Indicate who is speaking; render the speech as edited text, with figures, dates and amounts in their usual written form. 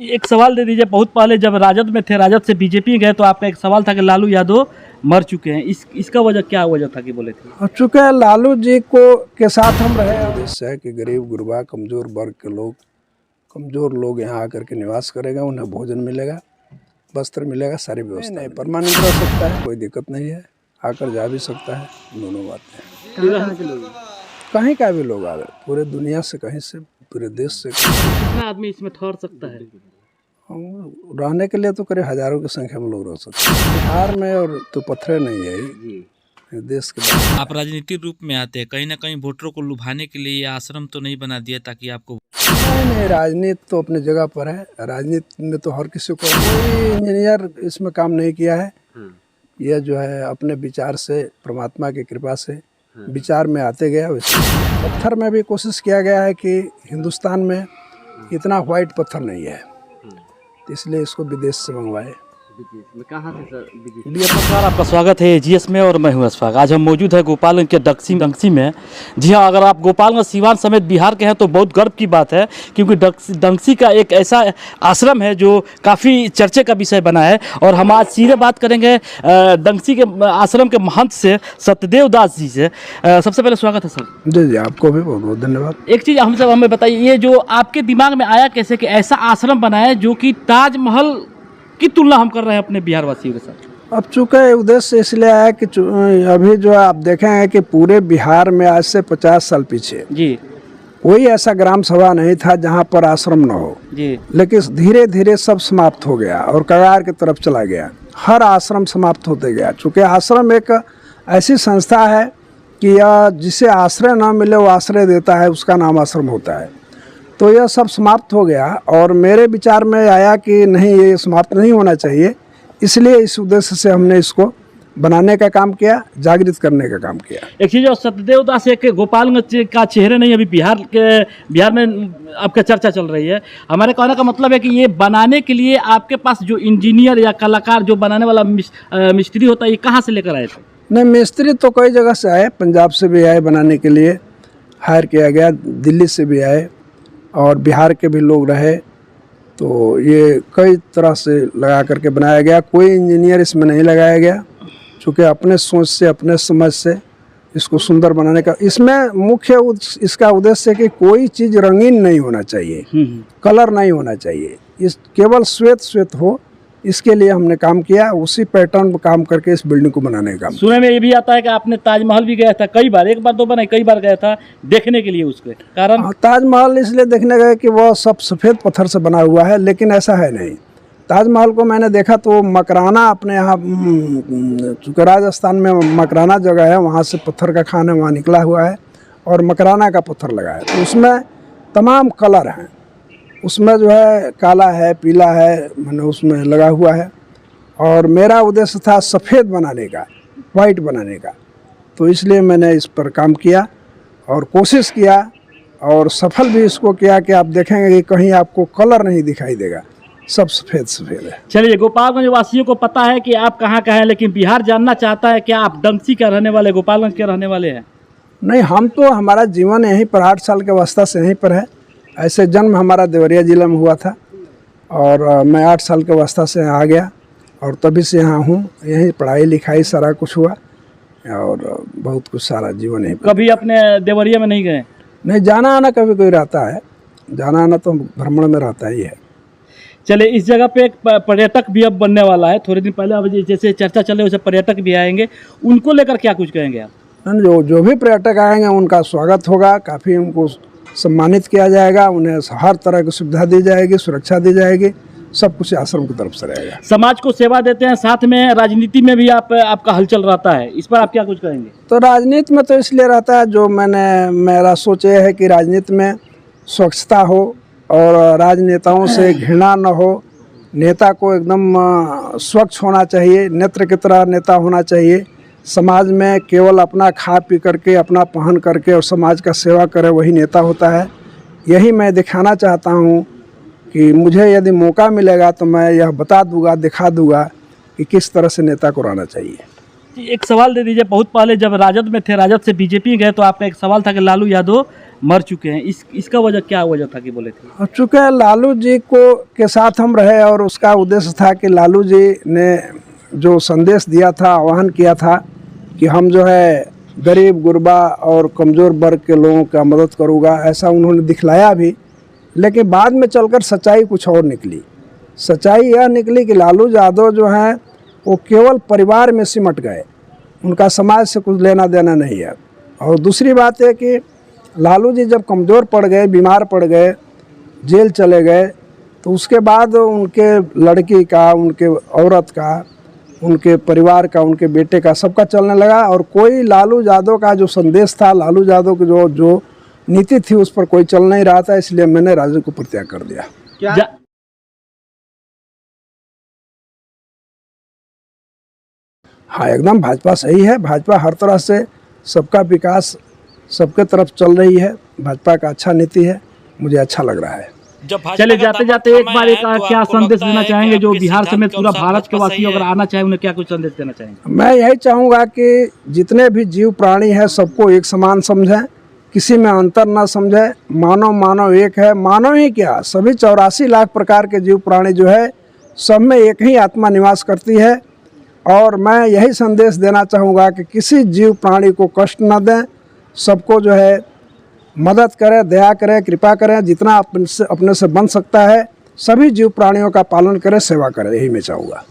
Speaker 1: एक सवाल दे दीजिए, बहुत पहले जब राजद में थे, राजद से बीजेपी गए तो आपका एक सवाल था कि लालू यादव मर चुके हैं। इसका वजह क्या वजह था कि बोले थे?
Speaker 2: हो चुके हैं लालू जी को के साथ हम रहे। उद्देश्य है कि गरीब गुरबा कमज़ोर वर्ग के लोग, कमज़ोर लोग यहाँ आकर के निवास करेगा, उन्हें भोजन मिलेगा, वस्त्र मिलेगा, सारी व्यवस्था नहीं परमानेंट रह सकता है, कोई दिक्कत नहीं है, आकर जा भी सकता है। दोनों बातें कहीं का भी लोग आ रहे, पूरे दुनिया से, कहीं से, पूरे देश से।
Speaker 1: कितना आदमी इसमें ठहर सकता है?
Speaker 2: रहने के लिए तो करीब हजारों की संख्या में लोग रह सकते हैं बिहार में, और तो पत्थर नहीं है ये देश के।
Speaker 3: आप राजनीतिक रूप में आते हैं, कहीं ना कहीं वोटरों को लुभाने के लिए ये आश्रम तो नहीं बना दिया ताकि आपको?
Speaker 2: नहीं, राजनीति तो अपनी जगह पर है। राजनीति में तो हर किसी को, कोई इंजीनियर इसमें काम नहीं किया है। यह जो है अपने विचार से, परमात्मा की कृपा से विचार में आते गया। वैसे पत्थर में भी कोशिश किया गया है कि हिंदुस्तान में इतना वाइट पत्थर नहीं है, इसलिए इसको विदेश से मंगवाए।
Speaker 1: कहाँ से सर? नमस्कार, आपका स्वागत है एजीएस में और मैं हूं अशफाक। आज हम मौजूद है गोपालगंज के डंसी में। जी हाँ, अगर आप गोपालगंज, सीवान समेत बिहार के हैं तो बहुत गर्व की बात है, क्योंकि डंसी का एक ऐसा आश्रम है जो काफ़ी चर्चे का विषय बना है। और हम आज सीधे बात करेंगे डंसी के आश्रम के महंत से, सत्यदेव दास जी से। सबसे पहले स्वागत है सर।
Speaker 2: जी जी, आपको भी बहुत बहुत धन्यवाद।
Speaker 1: एक चीज़ हमें बताइए, ये जो आपके दिमाग में आया कैसे कि ऐसा आश्रम बनाए जो कि ताजमहल की तुलना हम कर रहे हैं अपने बिहार वासियों के साथ?
Speaker 2: अब चूँकि उद्देश्य इसलिए आया कि अभी जो आप देखेंगे कि पूरे बिहार में आज से 50 साल पीछे
Speaker 1: जी
Speaker 2: कोई ऐसा ग्राम सभा नहीं था जहाँ पर आश्रम न हो
Speaker 1: जी।
Speaker 2: लेकिन धीरे धीरे सब समाप्त हो गया और कगार की तरफ चला गया। हर आश्रम समाप्त होते गया। चूँकि आश्रम एक ऐसी संस्था है कि यह जिसे आश्रय न मिले वो आश्रय देता है, उसका नाम आश्रम होता है। तो यह सब समाप्त हो गया और मेरे विचार में आया कि नहीं, ये समाप्त नहीं होना चाहिए, इसलिए इस उद्देश्य से हमने इसको बनाने का काम किया, जागृत करने का काम किया।
Speaker 1: एक चीज़, सत्यदेव दास एक गोपालगंज का चेहरे नहीं, अभी बिहार में आपका चर्चा चल रही है। हमारे कहने का मतलब है कि ये बनाने के लिए आपके पास जो इंजीनियर या कलाकार, जो बनाने वाला मिस्त्री होता है, ये कहाँ से लेकर आए थे?
Speaker 2: नहीं, मिस्त्री तो कई जगह से आए, पंजाब से भी आए, बनाने के लिए हायर किया गया, दिल्ली से भी आए और बिहार के भी लोग रहे। तो ये कई तरह से लगा करके बनाया गया, कोई इंजीनियर इसमें नहीं लगाया गया, चूँकि अपने सोच से, अपने समझ से इसको सुंदर बनाने का। इसमें मुख्य इसका उद्देश्य है कि कोई चीज़ रंगीन नहीं होना चाहिए, कलर नहीं होना चाहिए, इस केवल श्वेत श्वेत हो, इसके लिए हमने काम किया। उसी पैटर्न पर काम करके इस बिल्डिंग को बनाने का काम।
Speaker 1: सुने में ये भी आता है कि आपने ताजमहल भी गया था कई बार, एक बार दो बार नहीं, कई बार गया था देखने के लिए। उसके कारण
Speaker 2: ताजमहल इसलिए देखने गए कि वह सब सफ़ेद पत्थर से बना हुआ है, लेकिन ऐसा है नहीं। ताजमहल को मैंने देखा तो मकराना, अपने यहाँ चूँकि राजस्थान में मकराना जगह है, वहाँ से पत्थर का खान है, वहाँ निकला हुआ है और मकराना का पत्थर लगा है। तो उसमें तमाम कलर हैं, उसमें जो है काला है, पीला है, मैंने उसमें लगा हुआ है। और मेरा उद्देश्य था सफ़ेद बनाने का, वाइट बनाने का, तो इसलिए मैंने इस पर काम किया और कोशिश किया और सफल भी इसको किया कि आप देखेंगे कि कहीं आपको कलर नहीं दिखाई देगा, सब सफ़ेद सफ़ेद है।
Speaker 1: चलिए, गोपालगंज वासियों को पता है कि आप कहाँ का हैं, लेकिन बिहार जानना चाहता है कि आप डंसी का रहने वाले, गोपालगंज के रहने वाले हैं?
Speaker 2: नहीं, हम तो, हमारा जीवन यहीं पर 8 साल के अवस्था से यहीं पर है। ऐसे जन्म हमारा देवरिया जिला में हुआ था और मैं 8 साल की अवस्था से यहाँ आ गया और तभी से यहाँ हूँ। यहीं पढ़ाई लिखाई सारा कुछ हुआ और बहुत कुछ, सारा जीवन यहीं।
Speaker 1: कभी अपने देवरिया में नहीं गए?
Speaker 2: नहीं, जाना आना कभी कोई रहता है, जाना आना तो भ्रमण में रहता ही है।
Speaker 1: चलिए, इस जगह पे एक पर्यटक भी अब बनने वाला है। थोड़े दिन पहले, अब जैसे चर्चा चले वैसे पर्यटक भी आएंगे, उनको लेकर क्या कुछ कहेंगे आप?
Speaker 2: जो भी पर्यटक आएंगे उनका स्वागत होगा, काफ़ी उनको सम्मानित किया जाएगा, उन्हें हर तरह की सुविधा दी जाएगी, सुरक्षा दी जाएगी, सब कुछ आश्रम की तरफ से रहेगा।
Speaker 1: समाज को सेवा देते हैं, साथ में राजनीति में भी आपका हलचल रहता है, इस पर आप क्या कुछ कहेंगे?
Speaker 2: तो राजनीति में तो इसलिए रहता है, जो मेरा सोच ये है कि राजनीति में स्वच्छता हो और राजनेताओं से घृणा न हो, नेता को एकदम स्वच्छ होना चाहिए, नेत्र की तरह नेता होना चाहिए। समाज में केवल अपना खा पी करके, अपना पहन करके और समाज का सेवा करे, वही नेता होता है। यही मैं दिखाना चाहता हूँ कि मुझे यदि मौका मिलेगा तो मैं यह बता दूंगा, दिखा दूंगा कि किस तरह से नेता को रहना चाहिए।
Speaker 1: एक सवाल दे दीजिए, बहुत पहले जब राजद में थे, राजद से बीजेपी गए तो आपका एक सवाल था कि लालू यादव मर चुके हैं, इसका वजह क्या वजह था कि बोले थे?
Speaker 2: अब चूँकि लालू जी को के साथ हम रहे और उसका उद्देश्य था कि लालू जी ने जो संदेश दिया था, आह्वान किया था कि हम जो है गरीब गुरबा और कमज़ोर वर्ग के लोगों का मदद करूँगा, ऐसा उन्होंने दिखलाया भी। लेकिन बाद में चलकर सच्चाई कुछ और निकली। सच्चाई यह निकली कि लालू यादव जो हैं वो केवल परिवार में सिमट गए, उनका समाज से कुछ लेना देना नहीं है। और दूसरी बात है कि लालू जी जब कमज़ोर पड़ गए, बीमार पड़ गए, जेल चले गए, तो उसके बाद उनके लड़की का, उनके औरत का, उनके परिवार का, उनके बेटे का, सबका चलने लगा। और कोई लालू यादव का जो संदेश था, लालू यादव की जो नीति थी, उस पर कोई चल नहीं रहा था। इसलिए मैंने राजद को परित्याग कर दिया।
Speaker 1: क्या
Speaker 2: हाँ, एकदम भाजपा सही है। भाजपा हर तरह से सबका विकास सबके तरफ चल रही है। भाजपा का अच्छा नीति है, मुझे अच्छा लग रहा है।
Speaker 1: चलिए, जाते जाते एक बार क्या संदेश देना चाहेंगे जो बिहार समेत पूरा भारत के वासी अगर आना चाहे, उन्हें क्या कुछ संदेश देना चाहेंगे?
Speaker 2: मैं यही चाहूँगा कि जितने भी जीव प्राणी हैं सबको एक समान समझें, किसी में अंतर ना समझें। मानव एक है। मानव ही क्या, सभी 84 लाख प्रकार के जीव प्राणी जो है, सब में एक ही आत्मा निवास करती है। और मैं यही संदेश देना चाहूँगा कि किसी जीव प्राणी को कष्ट न दें, सबको जो है मदद करें, दया करें, कृपा करें, जितना अपने से बन सकता है। सभी जीव प्राणियों का पालन करें, सेवा करें, यही मैं चाहूँगा।